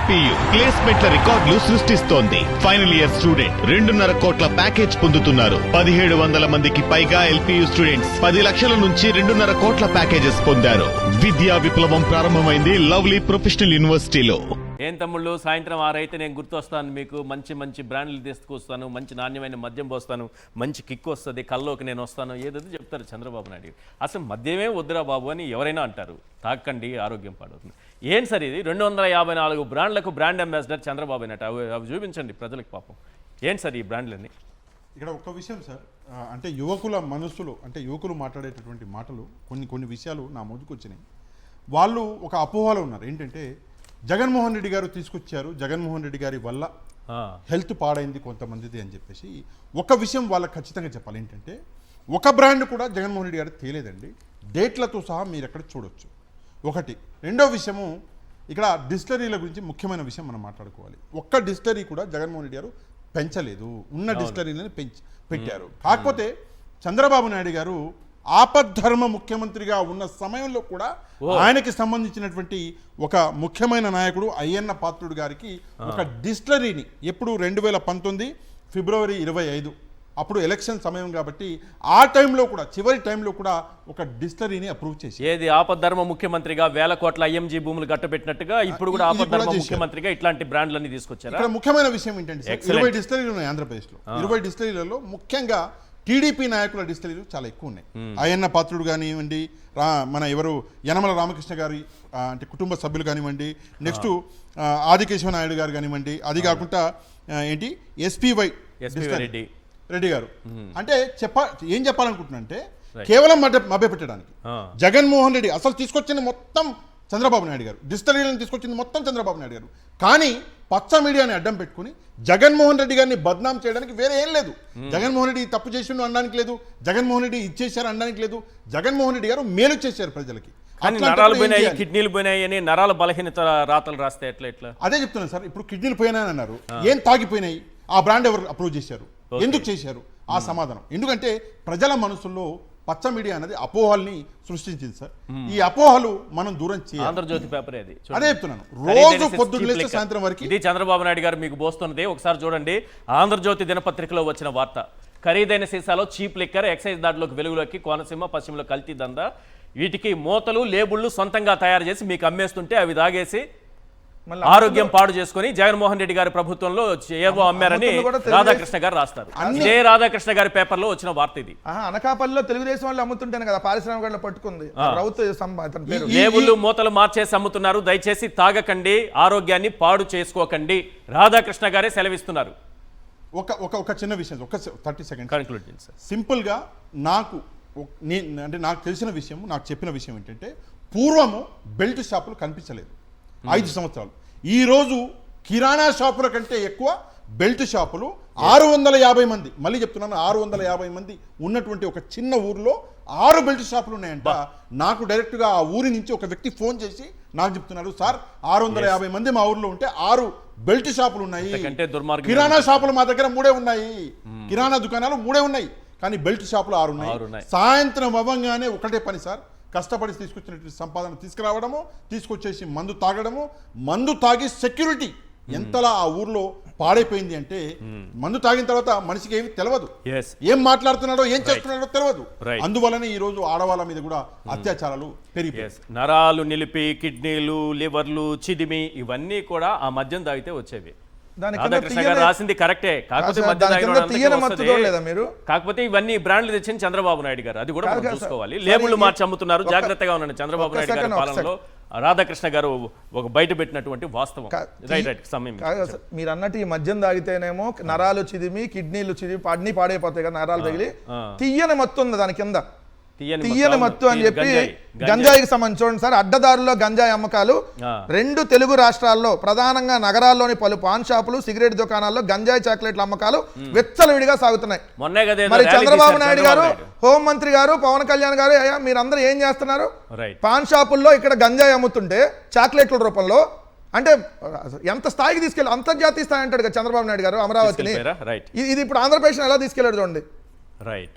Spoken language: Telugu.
ఎల్పీయు ప్లేస్మెంట్ల రికార్డులు సృష్టిస్తోంది. ఫైనల్ ఇయర్ స్టూడెంట్ 2.5 కోట్ల ప్యాకేజ్ పొందుతున్నారు. 1700 మందికి పైగా ఎల్పీయు స్టూడెంట్స్ 10 లక్షల నుంచి 2.5 కోట్ల ప్యాకేజెస్ పొందారు. విద్యా విప్లవం ప్రారంభమైంది లవ్లీ ప్రొఫెషనల్ యూనివర్సిటీలో. ఏం తమ్ముళ్ళు, సాయంత్రం 6 అయితే నేను గుర్తొస్తాను మీకు. మంచి బ్రాండ్లు తీసుకొస్తాను, మంచి నాణ్యమైన మద్యం పోస్తాను, మంచి కిక్ వస్తుంది, కల్లోకి నేను వస్తాను, ఏదైతే చెప్తారు చంద్రబాబు నాయుడు. అసలు మద్యమే వద్దురా బాబు అని ఎవరైనా అంటారు. తాకండి, ఆరోగ్యం పాడవుతుంది. ఏం సరే ఇది 254 బ్రాండ్లకు బ్రాండ్ అంబాసిడర్ చంద్రబాబు అన్నట్టు. అవి చూపించండి ప్రజలకు పాపం. ఏంటి సార్ ఈ బ్రాండ్లన్నీ? ఇక్కడ ఒక విషయం సార్, అంటే యువకుల మనస్సులో, అంటే యువకులు మాట్లాడేటటువంటి మాటలు కొన్ని విషయాలు నా ముందుకు వచ్చినాయి. వాళ్ళు ఒక అపోహలో ఉన్నారు. ఏంటంటే జగన్మోహన్ రెడ్డి గారు తీసుకొచ్చారు, జగన్మోహన్ రెడ్డి గారి వల్ల హెల్త్ పాడైంది కొంతమందిది అని చెప్పేసి ఒక విషయం వాళ్ళకి ఖచ్చితంగా చెప్పాలి. ఏంటంటే ఒక బ్రాండ్ కూడా జగన్మోహన్ రెడ్డి గారు తేలేదండి. డేట్లతో సహా మీరు ఎక్కడ చూడొచ్చు. ఒకటి. రెండో విషయము, ఇక్కడ డిస్టిలరీల గురించి ముఖ్యమైన విషయం మనం మాట్లాడుకోవాలి. ఒక్క డిస్టిలరీ కూడా జగన్మోహన్ రెడ్డి గారు పెంచలేదు, ఉన్న డిస్టిలరీలను పెట్టారు. కాకపోతే చంద్రబాబు నాయుడు గారు ఆపద్ధర్మ ముఖ్యమంత్రిగా ఉన్న సమయంలో కూడా ఆయనకి సంబంధించినటువంటి ఒక ముఖ్యమైన నాయకుడు అయ్యన్న పాత్రుడు గారికి ఒక డిస్టిలరీని ఎప్పుడు 2019 ఫిబ్రవరి 25 అప్పుడు ఎలక్షన్ సమయం కాబట్టి ఆ టైంలో కూడా, చివరి టైంలో కూడా ఒక డిస్టిలరీని అప్రూవ్ చేసి, ఏది ఆపద్ధర్మ ముఖ్యమంత్రిగా 1000 కోట్ల ఐఎంజీ భూములు గట్టబెట్టినట్టుగా ఇప్పుడు కూడా ఆపద్ధర్మ ముఖ్యమంత్రిగా ఇట్లాంటి బ్రాండ్లన్నీ తీసుకొచ్చారు. ఇక్కడ ముఖ్యమైన విషయం ఏంటంటే 20 డిస్టిలరీలు ఉన్నాయి ఆంధ్రప్రదేశ్లో. 20 డిస్టిలరీలలో ముఖ్యంగా టీడీపీ నాయకుల డిస్టిలరీలు చాలా ఎక్కువ ఉన్నాయి. అయ్యన్న పాత్రుడు కానివ్వండి, మన ఎవరు యనమల రామకృష్ణ గారి అంటే కుటుంబ సభ్యులు కానివ్వండి, నెక్స్ట్ ఆదికేశవ నాయుడు గారు కానివ్వండి, అది కాకుండా ఏంటి ఎస్పీవై రెడ్డి గారు. అంటే ఏం చెప్పాలనుకుంటున్నా అంటే కేవలం మభ్య పెట్టడానికి జగన్మోహన్ రెడ్డి అసలు తీసుకొచ్చింది మొత్తం చంద్రబాబు నాయుడు గారు, డిస్టిలరీలను తీసుకొచ్చింది మొత్తం చంద్రబాబు నాయుడు గారు. కానీ పచ్చ మీడియాని అడ్డం పెట్టుకుని జగన్మోహన్ రెడ్డి గారిని బద్నాం చేయడానికి వేరే ఏం లేదు. జగన్మోహన్ రెడ్డి తప్పు చేసిండు అనడానికి లేదు, జగన్మోహన్ రెడ్డి ఇచ్చేశారు అనడానికి లేదు. జగన్మోహన్ రెడ్డి గారు మేలు చేశారు ప్రజలకి. నరాలు పోయినాయి, కిడ్నీలు పోయినాయి అని నరాల బలహీనత రాతలు రాస్తే ఎట్లా? అదే చెప్తున్నాను సార్. ఇప్పుడు కిడ్నీలు పోయినాయని అన్నారు, ఏం తాగిపోయినాయి? ఆ బ్రాండ్ ఎవరు అప్రూవ్ చేశారు? ఎందుకు చేశారు? ఆ సమాధానం. ఎందుకంటే ప్రజల మనసుల్లో పచ్చ మీడియా అనేది అపోహల్ని సృష్టించింది సార్. ఈ అపోహలు మనం దూరం చేయాలి. ఆంధ్రజ్యోతి పేపర్ అదే చెప్తున్నాను. రోజు పొద్దున్న లేచి సాయంత్రం వరకు ఇది చంద్రబాబు నాయుడు గారు మీకు పోస్తున్నది. ఒకసారి చూడండి, ఆంధ్రజ్యోతి దినపత్రికలో వచ్చిన వార్త. ఖరీదైన సీసాలో చీప్ లిక్కర్, ఎక్సైజ్ దాడిలోకి వెలుగులోకి, కోనసీమ పశ్చిమలో కల్తీ దందా. వీటికి మూతలు, లేబుళ్లు సొంతంగా తయారు చేసి మీకు అమ్మేస్తుంటే అవి తాగేసి ఆరోగ్యం పాడు చేసుకుని జగన్మోహన్ రెడ్డి గారి ప్రభుత్వంలో ఏవో అమ్మారని రాధాకృష్ణ గారు రాస్తారు. ఇదే రాధాకృష్ణ గారి పేపర్ లో వచ్చిన వార్త ఇది. అనకాపల్లిలో తెలుగుదేశం వాళ్ళు అమ్ముతుంటాను కదా, పారిశ్రామిక పట్టుకుంది. లేబుల్లు మూతలు మార్చేసి అమ్ముతున్నారు. దయచేసి తాగకండి, ఆరోగ్యాన్ని పాడు చేసుకోకండి. రాధాకృష్ణ గారే సెలవిస్తున్నారు. ఒక చిన్న విషయం, ఒక 30 సెకండ్స్ కన్క్లూడ్ చేయండి సార్. సింపుల్ గా నాకు తెలిసిన విషయం, నాకు చెప్పిన విషయం ఏంటంటే పూర్వము బెల్ట్ షాపులు కనిపించలేదు 5 సంవత్సరాలు. ఈరోజు కిరాణా షాపుల కంటే ఎక్కువ బెల్ట్ షాపులు 650 మంది, మళ్ళీ చెప్తున్నాను 650 మంది ఉన్నటువంటి ఒక చిన్న ఊరిలో 6 బెల్ట్ షాపులు ఉన్నాయంట. నాకు డైరెక్ట్గా ఆ ఊరి నుంచి ఒక వ్యక్తి ఫోన్ చేసి నాకు చెప్తున్నారు, సార్ 650 మంది మా ఊర్లో ఉంటే 6 బెల్ట్ షాపులు ఉన్నాయి. కిరాణా షాపులు మా దగ్గర 3 ఉన్నాయి, కిరాణా దుకాణాలు 3 ఉన్నాయి, కానీ బెల్ట్ షాపులు 6 ఉన్నాయి. సాయంత్రం అవ్వగానే ఒకటే పని సార్, కష్టపడి తీసుకొచ్చినటువంటి సంపాదన తీసుకురావడము, తీసుకొచ్చేసి మందు తాగడము, మందు తాగి సెక్యూరిటీ ఎంతలా ఆ ఊర్లో పాడైపోయింది అంటే మందు తాగిన తర్వాత మనిషికి ఏమి తెలియదు, ఏం మాట్లాడుతున్నాడో ఏం చేస్తున్నాడో తెలియదు. అందువలనే ఈ రోజు ఆడవాళ్ళ మీద కూడా అత్యాచారాలు పెరిగిపోయాయి. నరాలు నిలిపి, కిడ్నీలు, లివర్లు, చిదిమి ఇవన్నీ కూడా ఆ మద్యం తాగితే వచ్చేవి. రాధాకృష్ణ గారు రాసింది కరెక్టే. కాకపోతే ఇవన్నీ బ్రాండ్లు తెచ్చింది చంద్రబాబు నాయుడు గారు. అది కూడా మనం చూసుకోవాలి. లేబుళ్లు మార్చి అమ్ముతున్నారు. జాగ్రత్తగా ఉండండి. చంద్రబాబు నాయుడు గారి పాలనలో రాధాకృష్ణ గారు ఒక బయట పెట్టినటువంటి వాస్తవం. సమయం మీరు అన్నట్టు ఈ మద్యం తాగితేనేమో నరాలు చిదిమి, కిడ్నీలు చిదిమి అన్ని పాడైపోతాయి కదా, నరాలు తగిలి తీయని మత్తు ఉంది దాని కింద. తీయని మత్తు అని చెప్పి గంజాయికి సంబంధించి చూడండి సార్. అడ్డదారుల్లో గంజాయి అమ్మకాలు 2 తెలుగు రాష్ట్రాల్లో ప్రధానంగా నగరాల్లోని పలు పాన్ షాపులు, సిగరెట్ దుకాణాల్లో గంజాయి చాక్లెట్ల అమ్మకాలు విచ్చలవిడిగా సాగుతున్నాయి. మరి చంద్రబాబు నాయుడు గారు, హోంమంత్రి గారు, పవన్ కళ్యాణ్ గారు, అయ్యా మీరందరూ ఏం చేస్తున్నారు? పాన్ షాపుల్లో ఇక్కడ గంజాయి అమ్ముతుంటే చాక్లెట్ల రూపంలో, అంటే ఎంత స్థాయికి తీసుకెళ్ళి అంతర్జాతీయ స్థాయి అంటాడు కదా చంద్రబాబు నాయుడు గారు అమరావతిని. ఇది ఇప్పుడు ఆంధ్రప్రదేశ్ ఎలా తీసుకెళ్లాడు చూడండి. రైట్.